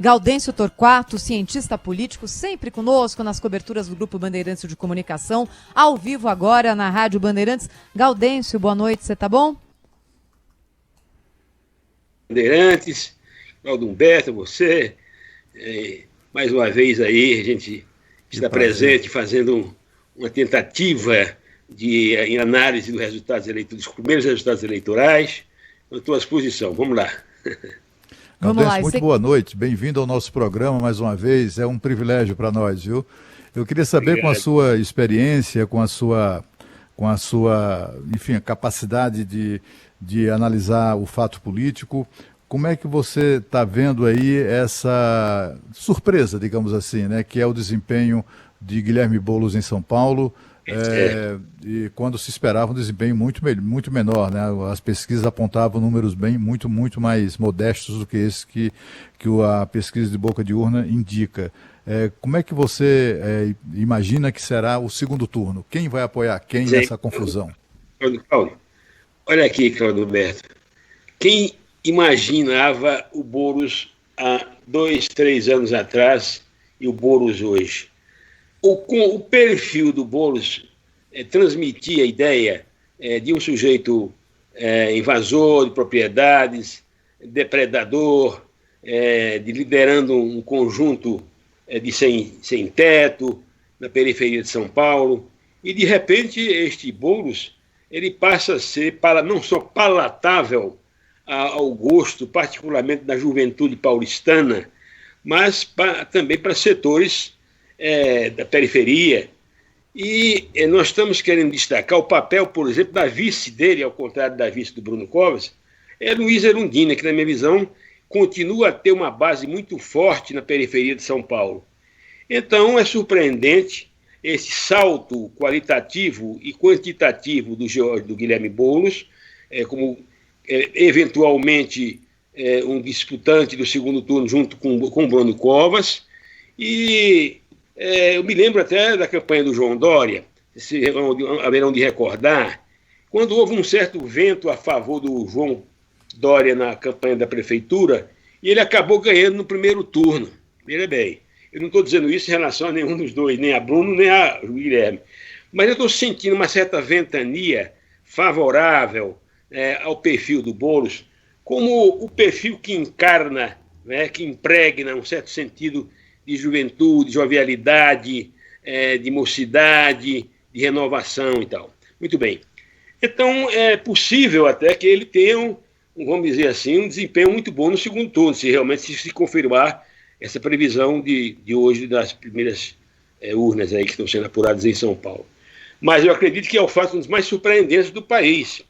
Gaudêncio Torquato, cientista político, sempre conosco nas coberturas do Grupo Bandeirantes de Comunicação, ao vivo agora na Rádio Bandeirantes. Gaudêncio, boa noite, você tá bom? Bandeirantes, Claudio Humberto, você, mais uma vez aí a gente está presente fazendo uma tentativa em análise dos resultados eleitorais, dos primeiros resultados eleitorais. Eu estou à disposição, vamos lá. Vamos lá, muito boa noite, bem-vindo ao nosso programa mais uma vez, é um privilégio para nós, viu? Eu queria saber, obrigado, com a sua experiência, com a sua enfim, a capacidade de analisar o fato político, como é que você está vendo aí essa surpresa, digamos assim, né, que é o desempenho de Guilherme Boulos em São Paulo, e quando se esperava um desempenho muito menor, né? As pesquisas apontavam números muito mais modestos do que esse que a pesquisa de boca de urna indica. Como é que você imagina que será o segundo turno? Quem vai apoiar quem nessa confusão? Cláudio, olha aqui, Claudio Humberto. Quem imaginava o Boulos há 2, 3 anos atrás e o Boulos hoje? O perfil do Boulos transmitia a ideia de um sujeito invasor de propriedades, depredador, de liderando um conjunto de sem teto na periferia de São Paulo. E, de repente, este Boulos ele passa a ser não só palatável ao gosto, particularmente da juventude paulistana, mas também para setores da periferia. E nós estamos querendo destacar o papel, por exemplo, da vice dele, ao contrário da vice do Bruno Covas, Luiza Erundina, que, na minha visão, continua a ter uma base muito forte na periferia de São Paulo. Então, é surpreendente esse salto qualitativo e quantitativo do Guilherme Boulos, como eventualmente um disputante do segundo turno junto com o Bruno Covas. E eu me lembro até da campanha do João Dória, se haverão de recordar, quando houve um certo vento a favor do João Dória na campanha da prefeitura, e ele acabou ganhando no primeiro turno. Veja bem, eu não estou dizendo isso em relação a nenhum dos dois, nem a Bruno, nem a Guilherme, mas eu estou sentindo uma certa ventania favorável ao perfil do Boulos, como o perfil que encarna, que impregna um certo sentido de juventude, jovialidade, de mocidade, de renovação e tal. Muito bem. Então, é possível até que ele tenha, vamos dizer assim, um desempenho muito bom no segundo turno, se realmente se confirmar essa previsão de hoje das primeiras urnas aí que estão sendo apuradas em São Paulo. Mas eu acredito que é o fato dos mais surpreendentes do país.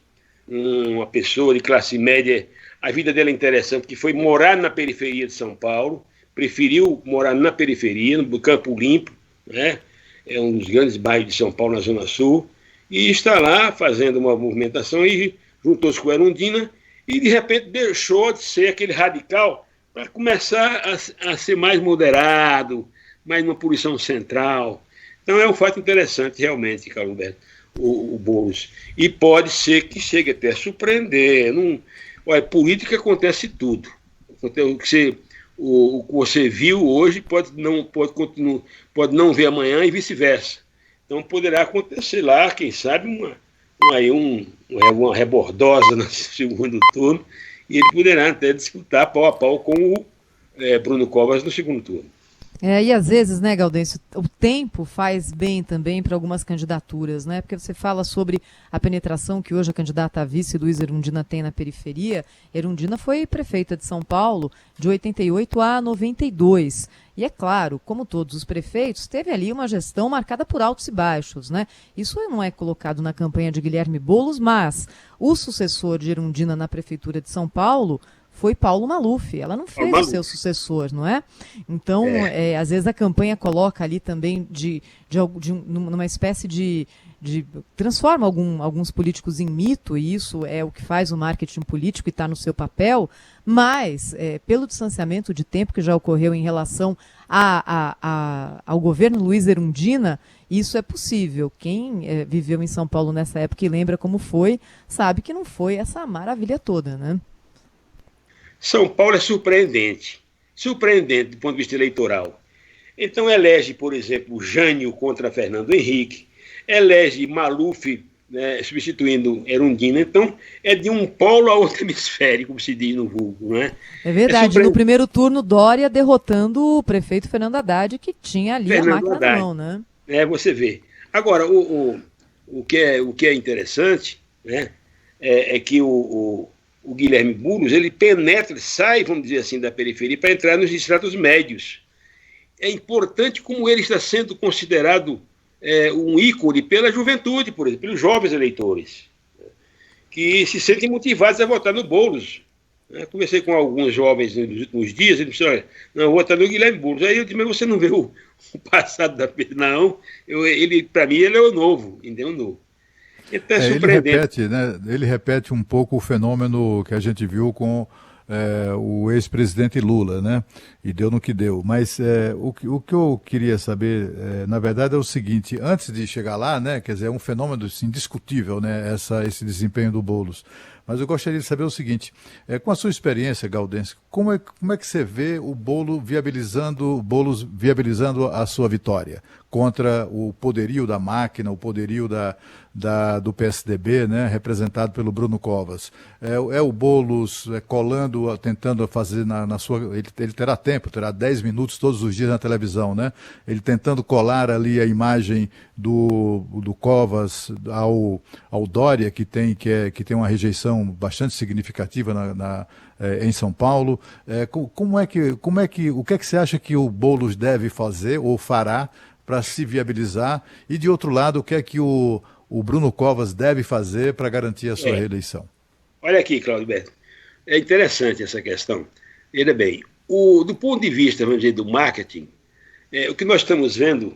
Uma pessoa de classe média, a vida dela é interessante, que foi morar na periferia de São Paulo, preferiu morar na periferia, no Campo Limpo, né? É um dos grandes bairros de São Paulo, na Zona Sul, e está lá fazendo uma movimentação e juntou-se com a Erundina e, de repente, deixou de ser aquele radical para começar a ser mais moderado, mais uma posição central. Então, é um fato interessante, realmente, Carlos Humberto, o Boulos. E pode ser que chegue até a surpreender. Olha, política acontece tudo. O que você viu hoje pode não ver amanhã e vice-versa. Então poderá acontecer lá, quem sabe, uma rebordosa no segundo turno, e ele poderá até disputar pau a pau com o Bruno Covas no segundo turno. E às vezes, né, Gaudêncio, o tempo faz bem também para algumas candidaturas, né? Porque você fala sobre a penetração que hoje a candidata a vice Luiza Erundina tem na periferia. Erundina foi prefeita de São Paulo de 88 a 92. E é claro, como todos os prefeitos, teve ali uma gestão marcada por altos e baixos, né? Isso não é colocado na campanha de Guilherme Boulos, mas o sucessor de Erundina na prefeitura de São Paulo foi Paulo Maluf. Ela não fez o seu sucessor, não é? Então, às vezes a campanha coloca ali também numa espécie de transforma alguns políticos em mito, e isso é o que faz o marketing político e está no seu papel, mas pelo distanciamento de tempo que já ocorreu em relação ao governo Luiz Erundina, isso é possível. Quem viveu em São Paulo nessa época e lembra como foi, sabe que não foi essa maravilha toda, né? São Paulo é surpreendente. surpreendente do ponto de vista eleitoral. Então elege, por exemplo, Jânio contra Fernando Henrique, elege Maluf, né, substituindo Erundina. Então, é de um polo a outro hemisfério, como se diz no vulgo. Né? É verdade. No primeiro turno, Dória derrotando o prefeito Fernando Haddad, que tinha ali Fernando a máquina Haddad na mão. Né? Você vê. Agora, o que é interessante, né, é que o Guilherme Boulos, ele penetra, sai, vamos dizer assim, da periferia para entrar nos estratos médios. É importante como ele está sendo considerado um ícone pela juventude, por exemplo, pelos jovens eleitores, que se sentem motivados a votar no Boulos. Conversei com alguns jovens nos últimos dias, eles disseram, olha, não, eu vou votar no Guilherme Boulos. Aí eu disse, mas você não vê o passado da pessoa? Não, para mim ele é o novo, entendeu? O novo. Então é surpreendente. Ele repete um pouco o fenômeno que a gente viu com o ex-presidente Lula, né? E deu no que deu. Mas o que eu queria saber, na verdade, é o seguinte: antes de chegar lá, né? Quer dizer, é um fenômeno assim, indiscutível, né? Esse desempenho do Boulos. Mas eu gostaria de saber o seguinte: com a sua experiência, Gaudêncio, como é que você vê o Boulos viabilizando a sua vitória contra o poderio da máquina, o poderio do PSDB, né, representado pelo Bruno Covas? É o Boulos colando, tentando fazer na sua... Ele terá tempo, terá 10 minutos todos os dias na televisão, né? Ele tentando colar ali a imagem do Covas ao Dória, que tem uma rejeição bastante significativa em São Paulo. O que é que você acha que o Boulos deve fazer ou fará para se viabilizar? E, de outro lado, o que é que o Bruno Covas deve fazer para garantir a sua reeleição? Olha aqui, Cláudio Berto. É interessante essa questão. Veja bem, do ponto de vista, vamos dizer, do marketing, o que nós estamos vendo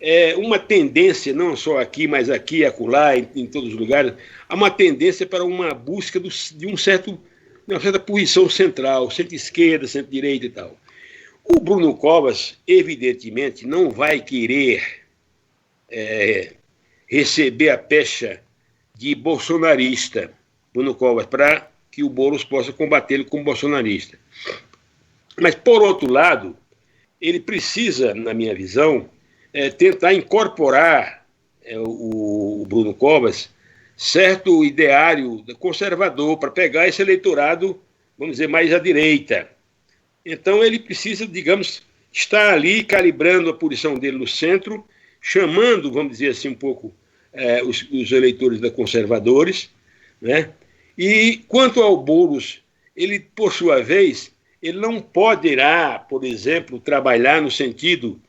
é uma tendência, não só aqui, mas aqui e acolá, em todos os lugares, há uma tendência para uma busca de uma certa posição central, centro-esquerda, centro-direita e tal. O Bruno Covas, evidentemente, não vai querer receber a pecha de bolsonarista, Bruno Covas, para que o Boulos possa combatê-lo como bolsonarista. Mas, por outro lado, ele precisa, na minha visão, tentar incorporar o Bruno Covas certo ideário conservador para pegar esse eleitorado, vamos dizer, mais à direita. Então ele precisa, digamos, estar ali calibrando a posição dele no centro, chamando, vamos dizer assim, um pouco os eleitores da conservadores, né? E quanto ao Boulos, ele, por sua vez, ele não poderá, por exemplo, trabalhar no sentido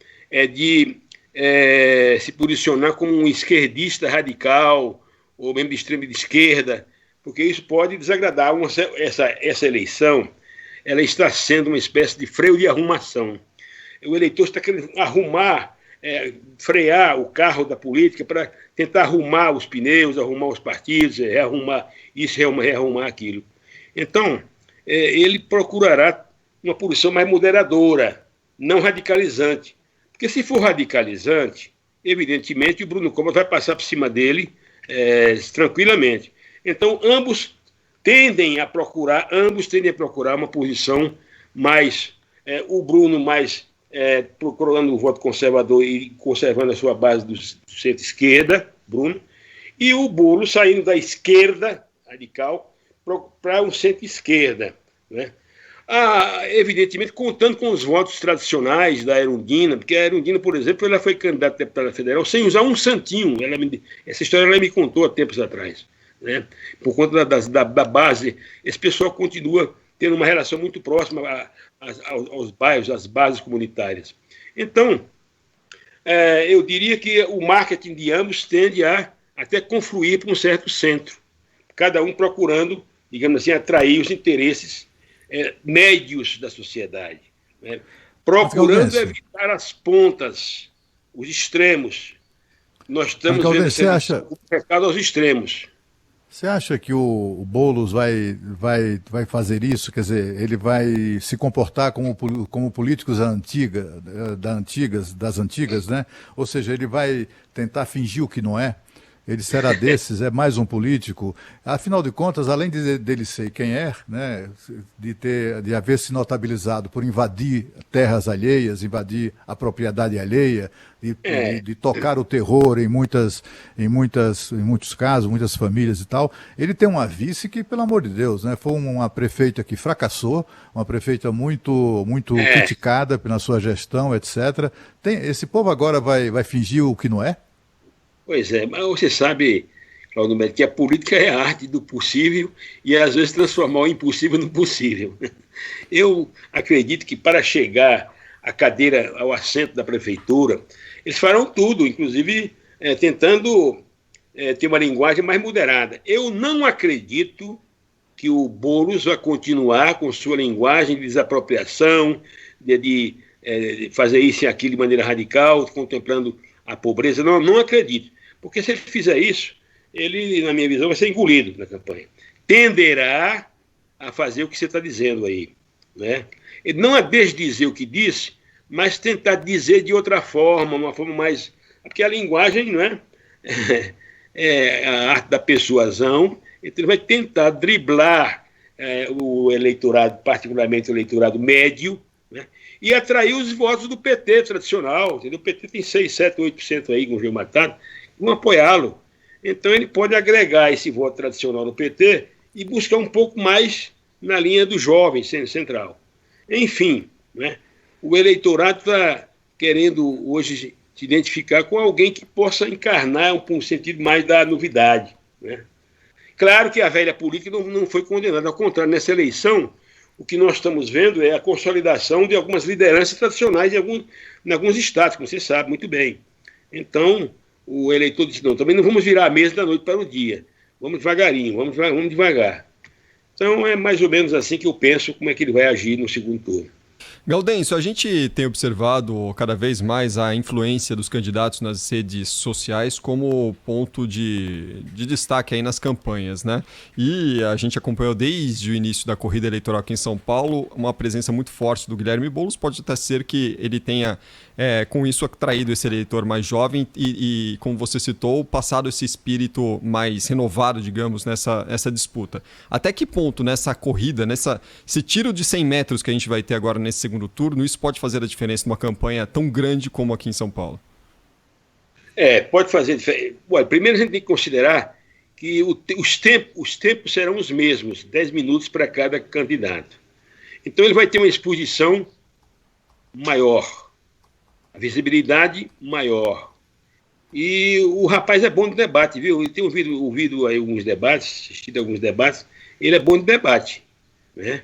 de se posicionar como um esquerdista radical ou mesmo de extrema esquerda, porque isso pode desagradar. Essa eleição, ela está sendo uma espécie de freio de arrumação. O eleitor está querendo frear o carro da política para tentar arrumar os pneus, arrumar os partidos, rearrumar isso, rearrumar aquilo. Então, ele procurará uma posição mais moderadora, não radicalizante. Porque se for radicalizante, evidentemente o Bruno Covas vai passar por cima dele tranquilamente. Então, ambos tendem a procurar uma posição mais... o Bruno mais procurando o voto conservador e conservando a sua base do centro-esquerda, Bruno, e o Boulos saindo da esquerda radical para um centro-esquerda, né? Evidentemente, contando com os votos tradicionais da Erundina, porque a Erundina, por exemplo, ela foi candidata a deputada federal sem usar um santinho. Essa história ela me contou há tempos atrás, né? Por conta da base, esse pessoal continua tendo uma relação muito próxima aos bairros, às bases comunitárias. Então, eu diria que o marketing de ambos tende a até confluir para um certo centro, cada um procurando, digamos assim, atrair os interesses médios da sociedade, né? Procurando evitar as pontas, os extremos. Nós estamos vendo o pecado aos extremos. Você acha que o Boulos vai fazer isso? Quer dizer, ele vai se comportar como políticos das antigas, né? Ou seja, ele vai tentar fingir o que não é? Ele será desses, é mais um político. Afinal de contas, além dele ser quem é, né, de haver se notabilizado por invadir terras alheias, invadir a propriedade alheia, de tocar o terror em muitos casos, muitas famílias e tal, ele tem uma vice que, pelo amor de Deus, né, foi uma prefeita que fracassou, uma prefeita muito criticada pela sua gestão, etc. Esse povo agora vai fingir o que não é? Pois é, mas você sabe, Claudio Melo, que a política é a arte do possível e às vezes transformar o impossível no possível. Eu acredito que para chegar à cadeira, ao assento da prefeitura, eles farão tudo, inclusive tentando ter uma linguagem mais moderada. Eu não acredito que o Boulos vai continuar com sua linguagem de desapropriação, de fazer isso e aquilo de maneira radical, contemplando a pobreza. Não acredito. Porque se ele fizer isso, ele, na minha visão, vai ser engolido na campanha. Tenderá a fazer o que você está dizendo aí. Né? Ele não a desdizer o que disse, mas tentar dizer de outra forma, uma forma mais... Porque a linguagem, não é? É a arte da persuasão, então ele vai tentar driblar o eleitorado, particularmente o eleitorado médio, né? E atrair os votos do PT tradicional. Entendeu? O PT tem 6, 7, 8% aí com o Gil Matado, vão apoiá-lo. Então ele pode agregar esse voto tradicional no PT e buscar um pouco mais na linha do jovem central. Enfim, né, o eleitorado está querendo hoje se identificar com alguém que possa encarnar um sentido mais da novidade. Né? Claro que a velha política não foi condenada, ao contrário, nessa eleição, o que nós estamos vendo é a consolidação de algumas lideranças tradicionais em alguns estados, como você sabe muito bem. Então, o eleitor disse, não, também não vamos virar a mesa da noite para o dia. Vamos devagarinho, vamos devagar. Então, é mais ou menos assim que eu penso como é que ele vai agir no segundo turno. Gaudêncio, a gente tem observado cada vez mais a influência dos candidatos nas redes sociais como ponto de destaque aí nas campanhas, né? E a gente acompanhou desde o início da corrida eleitoral aqui em São Paulo uma presença muito forte do Guilherme Boulos. Pode até ser que ele tenha, com isso, atraído esse eleitor mais jovem e, como você citou, passado esse espírito mais renovado, digamos, nessa disputa. Até que ponto nessa corrida, esse tiro de 100 metros que a gente vai ter agora nesse segundo turno, isso pode fazer a diferença numa campanha tão grande como aqui em São Paulo? Pode fazer diferença. Primeiro a gente tem que considerar que os tempos serão os mesmos, 10 minutos para cada candidato. Então ele vai ter uma exposição maior, a visibilidade maior. E o rapaz é bom de debate, viu? Eu tenho ouvido aí alguns debates, assistido alguns debates, ele é bom de debate, né?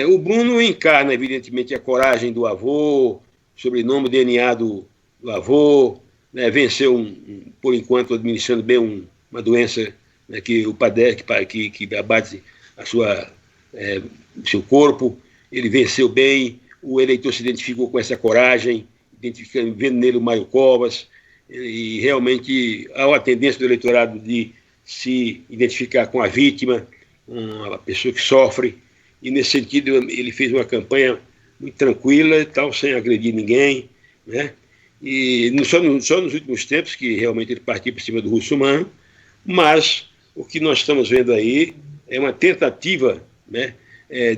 O Bruno encarna, evidentemente, a coragem do avô, sobrenome, DNA do avô, né? Venceu, por enquanto, administrando bem uma doença, né, que o padece, que abate o seu corpo. Ele venceu bem, o eleitor se identificou com essa coragem, vendo nele o Mário Covas, e realmente há uma tendência do eleitorado de se identificar com a vítima, uma pessoa que sofre. E, nesse sentido, ele fez uma campanha muito tranquila e tal, sem agredir ninguém, né? E só nos últimos tempos que realmente ele partiu por cima do Russomano, mas o que nós estamos vendo aí é uma tentativa, né,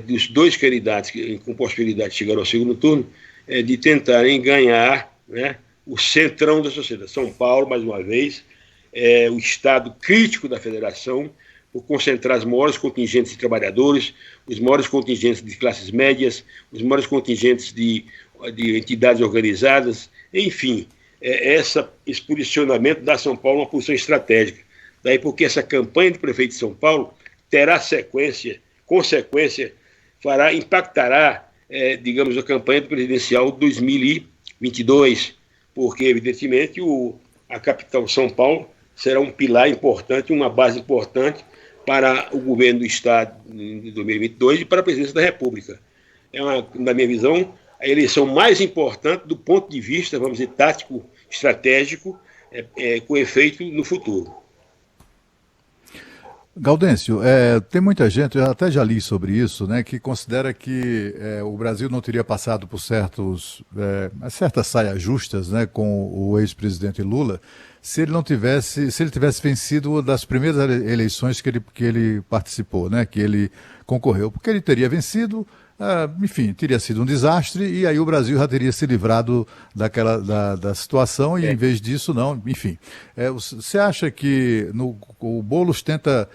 dos dois candidatos com possibilidade de chegar ao segundo turno, de tentarem ganhar, né, o centrão da sociedade. São Paulo, mais uma vez, o estado crítico da federação, por concentrar os maiores contingentes de trabalhadores, os maiores contingentes de classes médias, os maiores contingentes de entidades organizadas, enfim, esse posicionamento dá a São Paulo uma posição estratégica. Daí porque essa campanha do prefeito de São Paulo terá consequência, impactará, digamos, a campanha presidencial 2022, porque, evidentemente, a capital São Paulo será um pilar importante, uma base importante para o governo do Estado em 2022 e para a presidência da República. Na minha visão, a eleição mais importante do ponto de vista, vamos dizer, tático, estratégico, com efeito no futuro. Gaudêncio, tem muita gente, eu até já li sobre isso, né, que considera que o Brasil não teria passado por certas saias justas, né, com o ex-presidente Lula, se ele tivesse vencido das primeiras eleições que ele participou, né, que ele concorreu, porque ele teria vencido, enfim, teria sido um desastre e aí o Brasil já teria se livrado da situação e em vez disso não, enfim. Você acha que o Boulos tenta,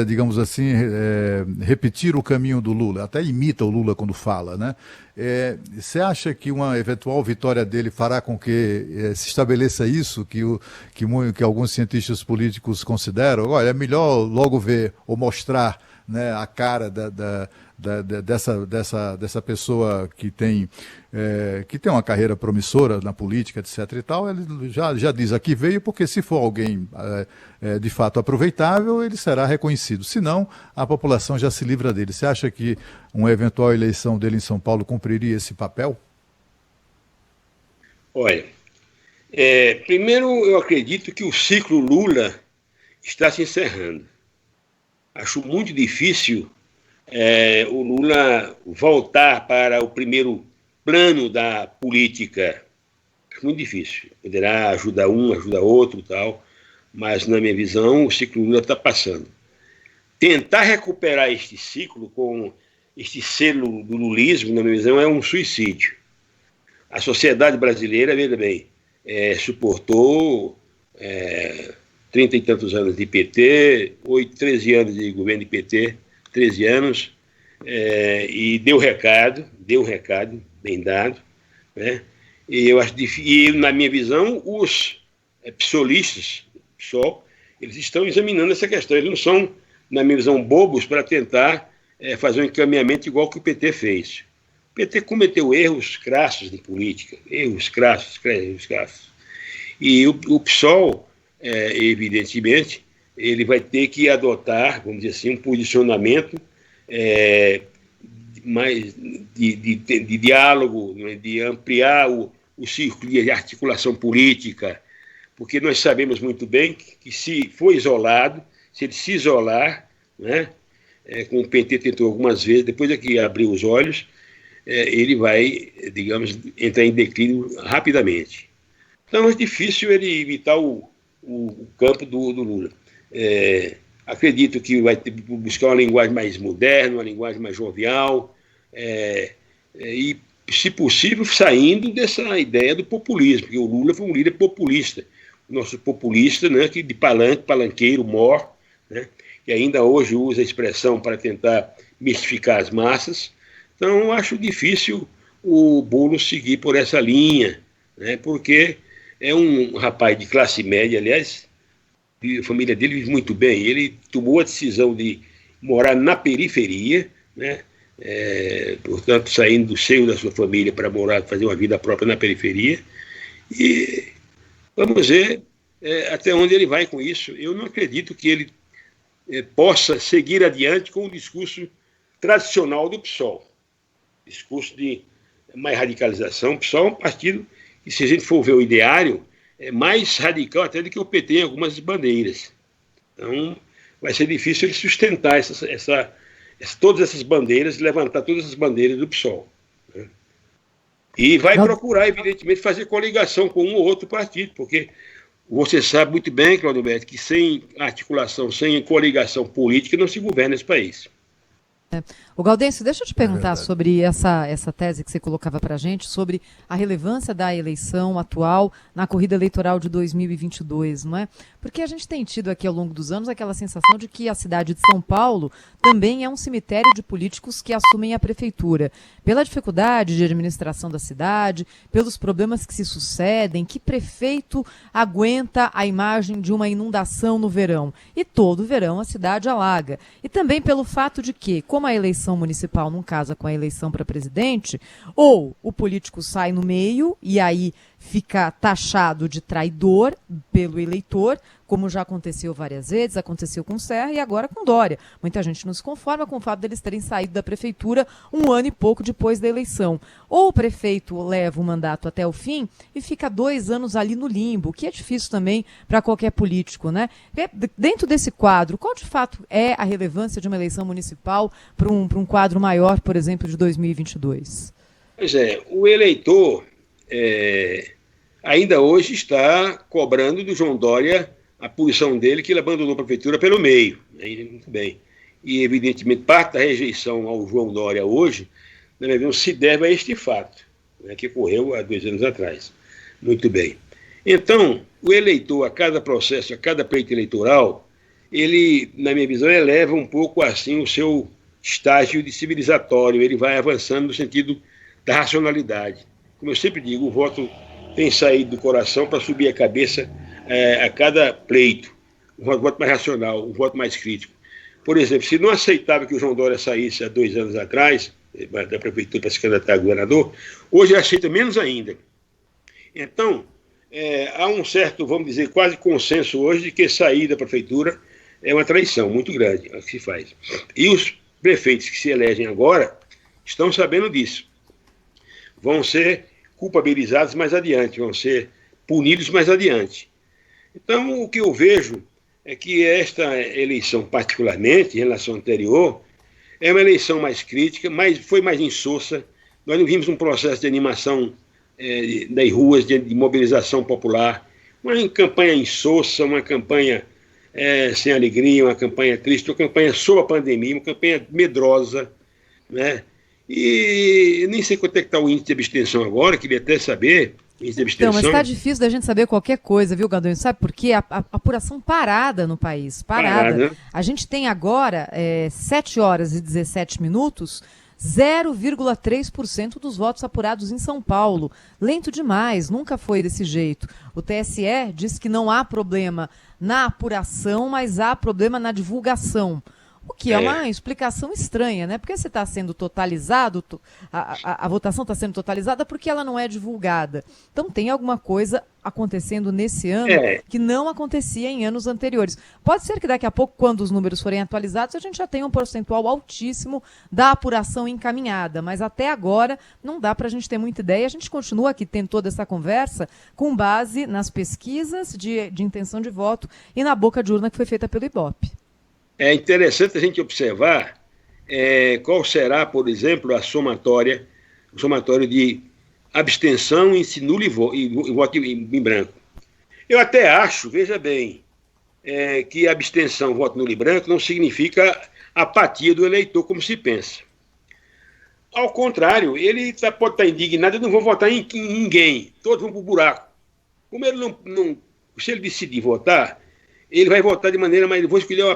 digamos assim, repetir o caminho do Lula, até imita o Lula quando fala, né? Você acha que uma eventual vitória dele fará com que se estabeleça isso, que alguns cientistas políticos consideram? Olha, é melhor logo ver ou mostrar, né, a cara dessa pessoa que tem uma carreira promissora na política, etc. e tal, ele já diz aqui veio, porque se for alguém de fato aproveitável, ele será reconhecido. Se não, a população já se livra dele. Você acha que uma eventual eleição dele em São Paulo cumpriria esse papel? Olha, primeiro eu acredito que o ciclo Lula está se encerrando. Acho muito difícil o Lula voltar para o primeiro plano da política. É muito difícil. Poderá ajudar um, ajudar outro e tal, mas, na minha visão, o ciclo Lula está passando. Tentar recuperar este ciclo com este selo do lulismo, na minha visão, é um suicídio. A sociedade brasileira, veja bem, suportou 30 e tantos anos de PT, 13 anos de governo de PT, 13 anos, e deu recado bem dado, né? E eu acho e na minha visão, os psolistas, PSOL, eles estão examinando essa questão. Eles não são, na minha visão, bobos para tentar fazer um encaminhamento igual que o PT fez. O PT cometeu erros crassos de política, erros crassos. E o PSOL, evidentemente, ele vai ter que adotar, vamos dizer assim, um posicionamento mais de diálogo, né, de ampliar o círculo de articulação política, porque nós sabemos muito bem que se for isolado, se ele se isolar, né, como o PT tentou algumas vezes, depois é que abriu os olhos, ele vai, digamos, entrar em declínio rapidamente. Então é difícil ele evitar o campo do Lula. Acredito que vai buscar uma linguagem mais moderna, uma linguagem mais jovial, e, se possível, saindo dessa ideia do populismo, porque o Lula foi um líder populista, o nosso populista, né, que de palanqueiro, mor, né, que ainda hoje usa a expressão para tentar mistificar as massas. Então, acho difícil o Boulos seguir por essa linha, né, porque é um rapaz de classe média, aliás, a família dele vive muito bem. Ele tomou a decisão de morar na periferia, né, portanto, saindo do seio da sua família para fazer uma vida própria na periferia. E vamos ver até onde ele vai com isso. Eu não acredito que ele possa seguir adiante com o discurso tradicional do PSOL. Discurso de mais radicalização. O PSOL é um partido que, se a gente for ver o ideário, é mais radical até do que o PT em algumas bandeiras. Então, vai ser difícil ele sustentar todas essas bandeiras, levantar todas as bandeiras do PSOL, né? E vai procurar, evidentemente, fazer coligação com um ou outro partido, porque você sabe muito bem, Claudio Berto, que sem articulação, sem coligação política, não se governa esse país. O Gaudêncio, deixa eu te perguntar sobre essa tese que você colocava para a gente, sobre a relevância da eleição atual na corrida eleitoral de 2022, não é? Porque a gente tem tido aqui ao longo dos anos aquela sensação de que a cidade de São Paulo também é um cemitério de políticos que assumem a prefeitura. Pela dificuldade de administração da cidade, pelos problemas que se sucedem, que prefeito aguenta a imagem de uma inundação no verão? E todo verão a cidade alaga. E também pelo fato de que, como a eleição municipal não casa com a eleição para presidente, ou o político sai no meio e aí fica taxado de traidor pelo eleitor, como já aconteceu várias vezes, aconteceu com Serra e agora com Dória. Muita gente não se conforma com o fato deles terem saído da prefeitura um ano e pouco depois da eleição. Ou o prefeito leva o mandato até o fim e fica 2 anos ali no limbo, o que é difícil também para qualquer político, né? Dentro desse quadro, qual de fato é a relevância de uma eleição municipal para um quadro maior, por exemplo, de 2022? Pois é, o eleitor ainda hoje está cobrando do João Dória a posição dele, que ele abandonou a prefeitura pelo meio. Muito bem. E, evidentemente, parte da rejeição ao João Dória hoje, na minha visão, se deve a este fato, né, que ocorreu há 2 anos atrás. Muito bem. Então, o eleitor, a cada processo, a cada pleito eleitoral, ele, na minha visão, eleva um pouco assim o seu estágio de civilizatório, ele vai avançando no sentido da racionalidade. Como eu sempre digo, o voto tem saído do coração para subir a cabeça a cada pleito. Um voto mais racional, um voto mais crítico. Por exemplo, se não aceitava que o João Dória saísse há 2 anos atrás, da prefeitura para se candidatar a governador, hoje ele aceita menos ainda. Então, há um certo, vamos dizer, quase consenso hoje de que sair da prefeitura é uma traição muito grande, é o que se faz. E os prefeitos que se elegem agora estão sabendo disso. Vão ser culpabilizados mais adiante, vão ser punidos mais adiante. Então, o que eu vejo é que esta eleição, particularmente, em relação à anterior, é uma eleição mais crítica, foi mais insossa. Nós não vimos um processo de animação das ruas, de mobilização popular, uma campanha insossa, uma campanha sem alegria, uma campanha triste, uma campanha sobre a pandemia, uma campanha medrosa, né? E nem sei quanto é que está o índice de abstenção agora, queria até saber. Então, mas está difícil da gente saber qualquer coisa, viu, Galdônio? Sabe por quê? A apuração parada no país, parada. A gente tem agora 7 horas e 17 minutos, 0,3% dos votos apurados em São Paulo. Lento demais, nunca foi desse jeito. O TSE diz que não há problema na apuração, mas há problema na divulgação. O que é uma explicação estranha, né? Porque você está sendo totalizado, a votação está sendo totalizada porque ela não é divulgada. Então tem alguma coisa acontecendo nesse ano que não acontecia em anos anteriores. Pode ser que daqui a pouco, quando os números forem atualizados, a gente já tenha um percentual altíssimo da apuração encaminhada, mas até agora não dá para a gente ter muita ideia. A gente continua aqui tendo toda essa conversa com base nas pesquisas de intenção de voto e na boca de urna que foi feita pelo Ibope. É interessante a gente observar qual será, por exemplo, o somatório de abstenção, nulo e voto em branco. Eu até acho, veja bem, que abstenção, voto nulo e branco não significa apatia do eleitor, como se pensa. Ao contrário, ele pode estar indignado, eu não vou votar em ninguém, todos vão para o buraco. Como ele se ele decidir votar, ele vai votar de maneira mais... Vou escolher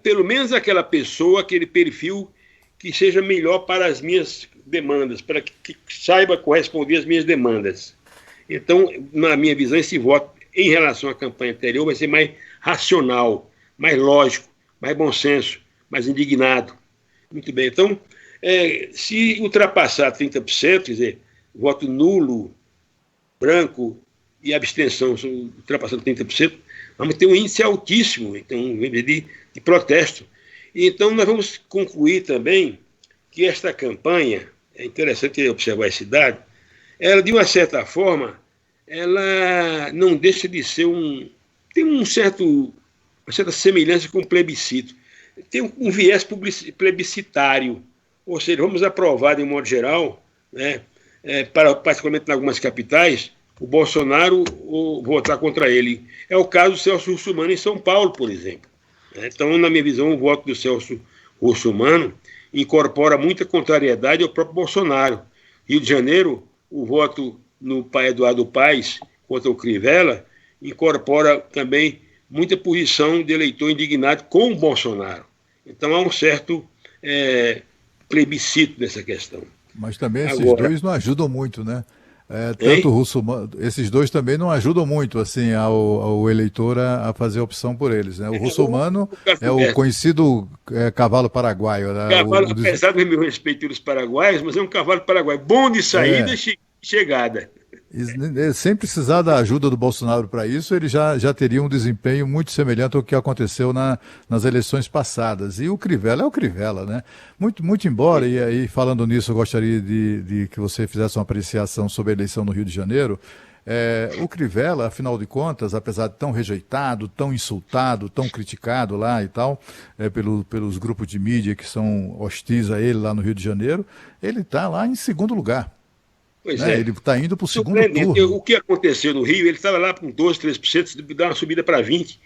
pelo menos aquela pessoa, aquele perfil que seja melhor para as minhas demandas, para que saiba corresponder às minhas demandas. Então, na minha visão, esse voto, em relação à campanha anterior, vai ser mais racional, mais lógico, mais bom senso, mais indignado. Muito bem. Então, se ultrapassar 30%, quer dizer, voto nulo, branco e abstenção ultrapassando 30%, vamos ter um índice altíssimo então, de protesto. E então nós vamos concluir também que esta campanha, é interessante observar esse dado, ela, de uma certa forma, ela não deixa de ser tem uma certa semelhança com o plebiscito. Tem um viés plebiscitário, ou seja, vamos aprovar, de um modo geral, né, particularmente em algumas capitais, o Bolsonaro ou votar contra ele. É o caso do Celso Russomano em São Paulo, por exemplo. Então, na minha visão, o voto do Celso Russomano incorpora muita contrariedade ao próprio Bolsonaro. Rio de Janeiro, o voto no Eduardo Paes contra o Crivella incorpora também muita posição de eleitor indignado com o Bolsonaro. Então, há um certo plebiscito nessa questão. Mas também esses dois não ajudam muito, né? Tanto o Russomano, esses dois também não ajudam muito assim, ao eleitor a fazer opção por eles, né? O Russomano é o conhecido cavalo paraguaio. Né? Apesar do meu respeito pelos paraguaios, mas é um cavalo paraguaio bom de saída e chegada. Sem precisar da ajuda do Bolsonaro para isso, ele já teria um desempenho muito semelhante ao que aconteceu nas eleições passadas. E o Crivella é o Crivella, né? Muito embora, e aí falando nisso, eu gostaria de que você fizesse uma apreciação sobre a eleição no Rio de Janeiro. O Crivella, afinal de contas, apesar de tão rejeitado, tão insultado, tão criticado lá e tal, pelos grupos de mídia que são hostis a ele lá no Rio de Janeiro, ele está lá em segundo lugar. Pois né? é. Ele está indo para o segundo turno. O que aconteceu no Rio, ele estava lá com 12%, 13%, dá uma subida para 20%.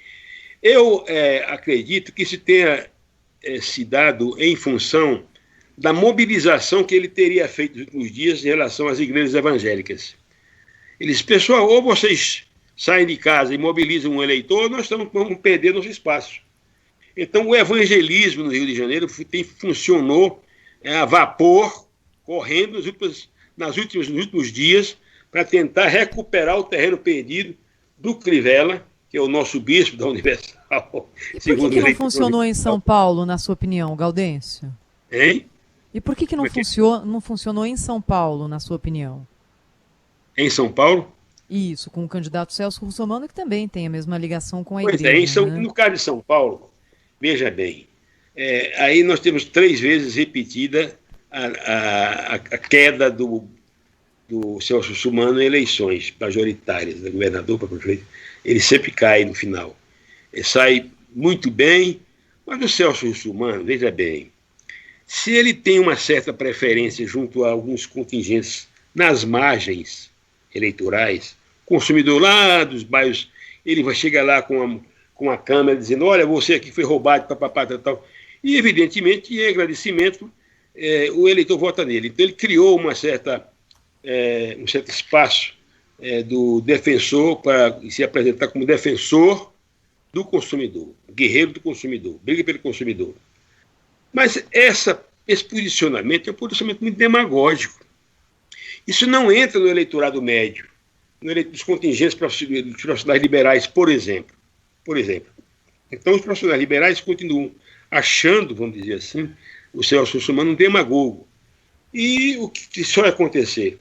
Eu acredito que isso tenha se dado em função da mobilização que ele teria feito nos últimos dias em relação às igrejas evangélicas. Ele disse, pessoal, ou vocês saem de casa e mobilizam um eleitor, ou nós vamos perder nosso espaço. Então, o evangelismo no Rio de Janeiro funcionou a vapor, correndo nos últimos dias, para tentar recuperar o terreno perdido do Crivella, que é o nosso bispo da Universal. E por que não funcionou em São Paulo, na sua opinião, Gaudêncio? Hein? E por que não funcionou em São Paulo, na sua opinião? Em São Paulo? Isso, com o candidato Celso Russomano, que também tem a mesma ligação com a igreja. Pois é, no caso de São Paulo, veja bem, aí nós temos 3 vezes repetida a queda do Celso Russomano em eleições majoritárias, da governador para prefeito. Ele sempre cai no final. Ele sai muito bem, mas o Celso Russomano, veja bem, se ele tem uma certa preferência junto a alguns contingentes nas margens eleitorais, consumidor lá dos bairros, ele vai chegar lá com a câmera dizendo, olha, você aqui foi roubado, papapá, tal. E, evidentemente, em agradecimento, o eleitor vota nele. Então, ele criou um certo espaço do defensor para se apresentar como defensor do consumidor, guerreiro do consumidor, briga pelo consumidor. Mas esse posicionamento é um posicionamento muito demagógico. Isso não entra no eleitorado médio, dos contingentes profissionais liberais, por exemplo. Então, os profissionais liberais continuam achando, vamos dizer assim, o Celso Russomano um demagogo. E o que só vai acontecer?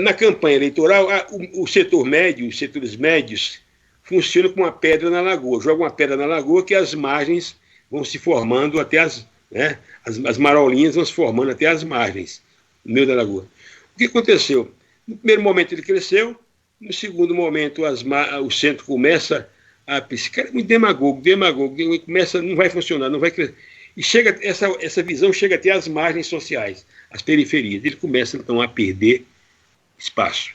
Na campanha eleitoral, o setor médio, os setores médios, funcionam como uma pedra na lagoa. Jogam uma pedra na lagoa que as margens vão se formando até as marolinhas vão se formando até as margens, no meio da lagoa. O que aconteceu? No primeiro momento ele cresceu, no segundo momento o centro começa a pensar, cara, muito demagogo, não vai funcionar, não vai crescer. E essa visão chega até as margens sociais, as periferias. Ele começa, então, a perder espaço.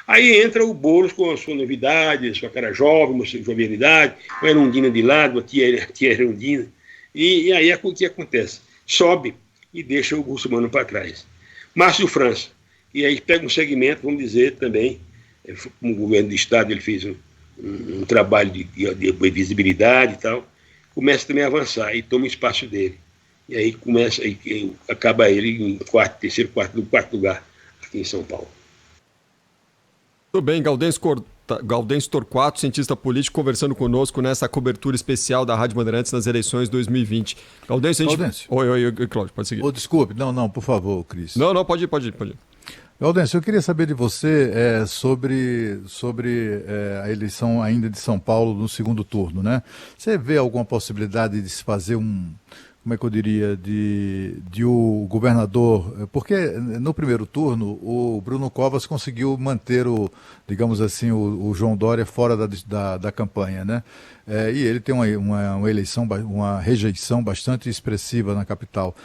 Aí entra o Boulos com a sua novidade, sua cara jovem, sua jovialidade, com a Erundina de lado, a tia Erundina. E aí o que acontece? Sobe e deixa o Russomano para trás. Márcio França. E aí pega um segmento, vamos dizer também, como o governo do Estado ele fez um trabalho de visibilidade e tal, começa também a avançar e toma o espaço dele. E aí acaba ele em quarto lugar aqui em São Paulo. Tudo bem, Gaudêncio Torquato, cientista político, conversando conosco nessa cobertura especial da Rádio Bandeirantes nas eleições 2020. Gaudêncio, Oi, Cláudio, pode seguir. Desculpe, não, por favor, Cris. Não, pode ir. Gaudêncio, eu queria saber de você sobre a eleição ainda de São Paulo no segundo turno, né? Você vê alguma possibilidade de se fazer como é que eu diria, de o governador, porque no primeiro turno o Bruno Covas conseguiu manter digamos assim, o João Dória fora da campanha, né? E ele tem uma eleição, uma rejeição bastante expressiva na capital.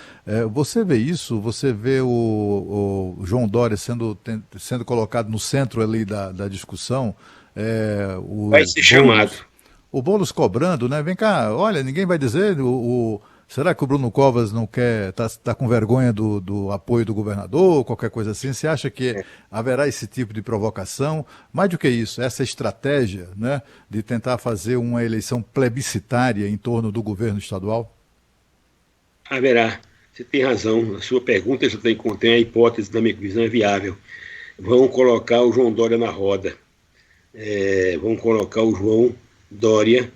Você vê isso? Você vê o João Dória sendo colocado no centro ali da discussão? Vai ser chamado. O Boulos cobrando, né? Vem cá, olha, ninguém vai dizer... Será que o Bruno Covas não quer, está com vergonha do apoio do governador, qualquer coisa assim? Você acha que haverá esse tipo de provocação? Mais do que isso, essa estratégia, né, de tentar fazer uma eleição plebiscitária em torno do governo estadual? Haverá. Você tem razão. A sua pergunta já contém a hipótese, da minha visão, é viável. Vão colocar o João Dória na roda. Vão colocar o João Dória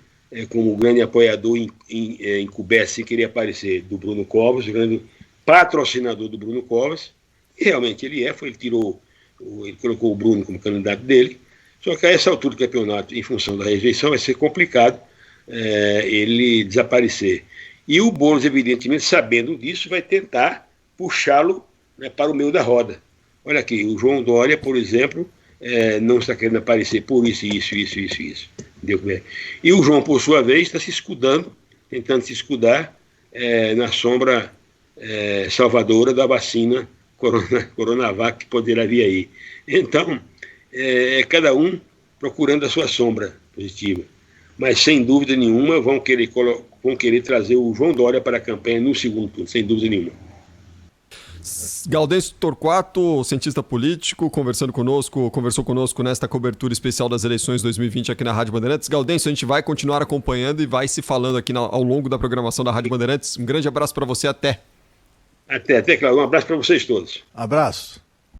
como grande apoiador encoberto, sem querer aparecer, do Bruno Covas, o grande patrocinador do Bruno Covas, e realmente ele tirou Ele colocou o Bruno como candidato dele, só que a essa altura do campeonato, em função da rejeição, vai ser complicado ele desaparecer. E o Boulos, evidentemente, sabendo disso, vai tentar puxá-lo, né, para o meio da roda. Olha aqui, o João Dória, por exemplo, não está querendo aparecer por isso. Entendeu? E o João, por sua vez, está se escudando, tentando se escudar na sombra salvadora da vacina Coronavac que poderá vir aí. Então, cada um procurando a sua sombra positiva. Mas, sem dúvida nenhuma, vão querer trazer o João Dória para a campanha no segundo turno, sem dúvida nenhuma. Gaudêncio Torquato, cientista político, conversou conosco nesta cobertura especial das eleições 2020 aqui na Rádio Bandeirantes. Gaudêncio, a gente vai continuar acompanhando e vai se falando aqui ao longo da programação da Rádio Bandeirantes. Um grande abraço para você, até. Até, Cláudio. Um abraço para vocês todos. Abraço.